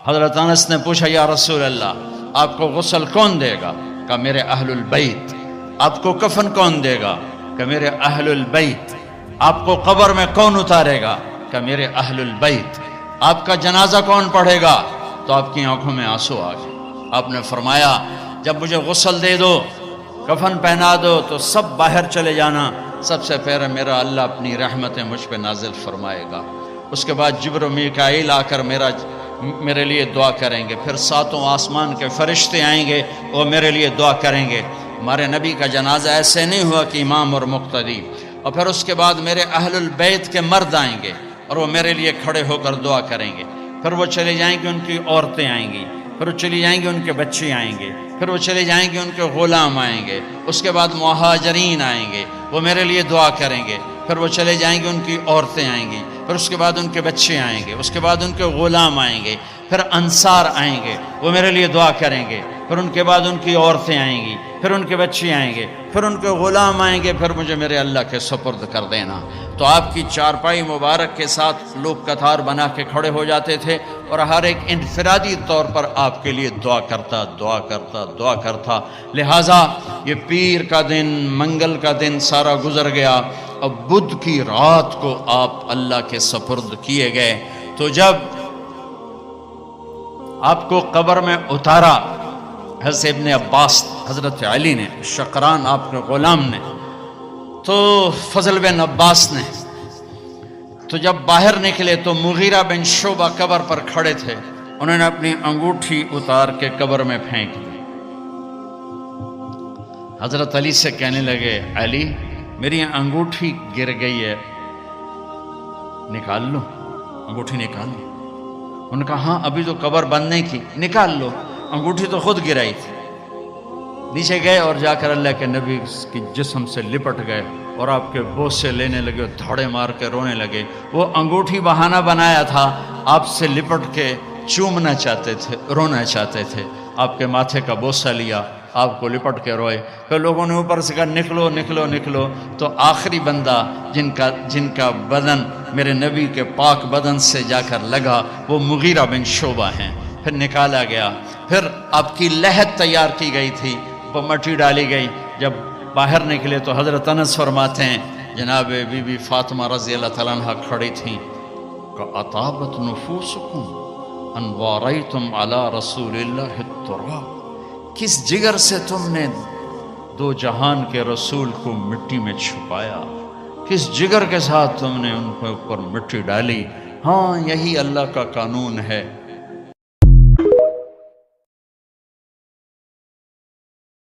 حضرت انس نے پوچھا یا رسول اللہ آپ کو غسل کون دے گا؟ کہا میرے اہل البیت۔ آپ کو کفن کون دے گا؟ کہ میرے اہل البیت۔ آپ کو قبر میں کون اتارے گا؟ کہ میرے اہل البیت۔ آپ کا جنازہ کون پڑھے گا؟ تو آپ کی آنکھوں میں آنسو آ گئے۔ آپ نے فرمایا جب مجھے غسل دے دو، کفن پہنا دو تو سب باہر چلے جانا، سب سے پہلے میرا اللہ اپنی رحمتیں مجھ پہ نازل فرمائے گا، اس کے بعد جبر و میکائیل آ کر میرے لیے دعا کریں گے، پھر ساتوں آسمان کے فرشتے آئیں گے وہ میرے لیے دعا کریں گے۔ ہمارے نبی کا جنازہ ایسے نہیں ہوا کہ امام اور مقتدی، اور پھر اس کے بعد میرے اہل البیت کے مرد آئیں گے اور وہ میرے لیے کھڑے ہو کر دعا کریں گے، پھر وہ چلے جائیں گے، ان کی عورتیں آئیں گی، پھر وہ چلی جائیں گے، ان کے بچے آئیں گے، پھر وہ چلے جائیں گے، ان کے غلام آئیں گے، اس کے بعد مہاجرین آئیں گے، وہ میرے لیے دعا کریں گے، پھر وہ چلے جائیں گے، ان کی عورتیں آئیں گی، پھر اس کے بعد ان کے بچے آئیں گے، اس کے بعد ان کے غلام آئیں گے، پھر انصار آئیں گے، وہ میرے لیے دعا کریں گے، پھر ان کے بعد ان کی عورتیں آئیں گی، پھر ان کے بچے آئیں گے، پھر ان کے غلام آئیں گے، پھر مجھے میرے اللہ کے سپرد کر دینا۔ تو آپ کی چارپائی مبارک کے ساتھ لوگ قطار بنا کے کھڑے ہو جاتے تھے اور ہر ایک انفرادی طور پر آپ کے لیے دعا کرتا۔ لہٰذا یہ پیر کا دن، منگل کا دن سارا گزر گیا، اب بدھ کی رات کو آپ اللہ کے سپرد کیے گئے۔ تو جب آپ کو قبر میں اتارا حضرت ابن عباس، حضرت علی نے، شقران آپ کے غلام نے، تو فضل بن عباس نے، تو جب باہر نکلے تو مغیرہ بن شعبہ قبر پر کھڑے تھے، انہوں نے اپنی انگوٹھی اتار کے قبر میں پھینک دی۔ حضرت علی سے کہنے لگے علی میری انگوٹھی گر گئی ہے، نکال لو، انگوٹھی نکال لو۔ انہوں نے کہا ہاں ابھی تو قبر بند نہیں کی، نکال لو، انگوٹھی تو خود گرائی تھی۔ نیچے گئے اور جا کر اللہ کے نبی کی جسم سے لپٹ گئے اور آپ کے بوسے لینے لگے، دھاڑے مار کے رونے لگے۔ وہ انگوٹھی بہانہ بنایا تھا، آپ سے لپٹ کے چومنا چاہتے تھے، رونا چاہتے تھے، آپ کے ماتھے کا بوسہ لیا، آپ کو لپٹ کے روئے۔ پھر لوگوں نے اوپر سے کہا نکلو نکلو نکلو، تو آخری بندہ جن کا بدن میرے نبی کے پاک بدن سے جا کر لگا وہ مغیرہ بن شعبہ ہیں۔ پھر نکالا گیا، پھر آپ کی لحد تیار کی گئی تھی، وہ مٹی ڈالی گئی۔ جب باہر نکلے تو حضرت انس فرماتے ہیں جناب بی بی فاطمہ رضی اللہ تعالیٰ عنہ کھڑی تھیں کہ اطابت نفوسکم ان واریتم علی رسول اللہ التراب، کس جگر سے تم نے دو جہان کے رسول کو مٹی میں چھپایا، کس جگر کے ساتھ تم نے ان کے اوپر مٹی ڈالی۔ ہاں یہی اللہ کا قانون ہے،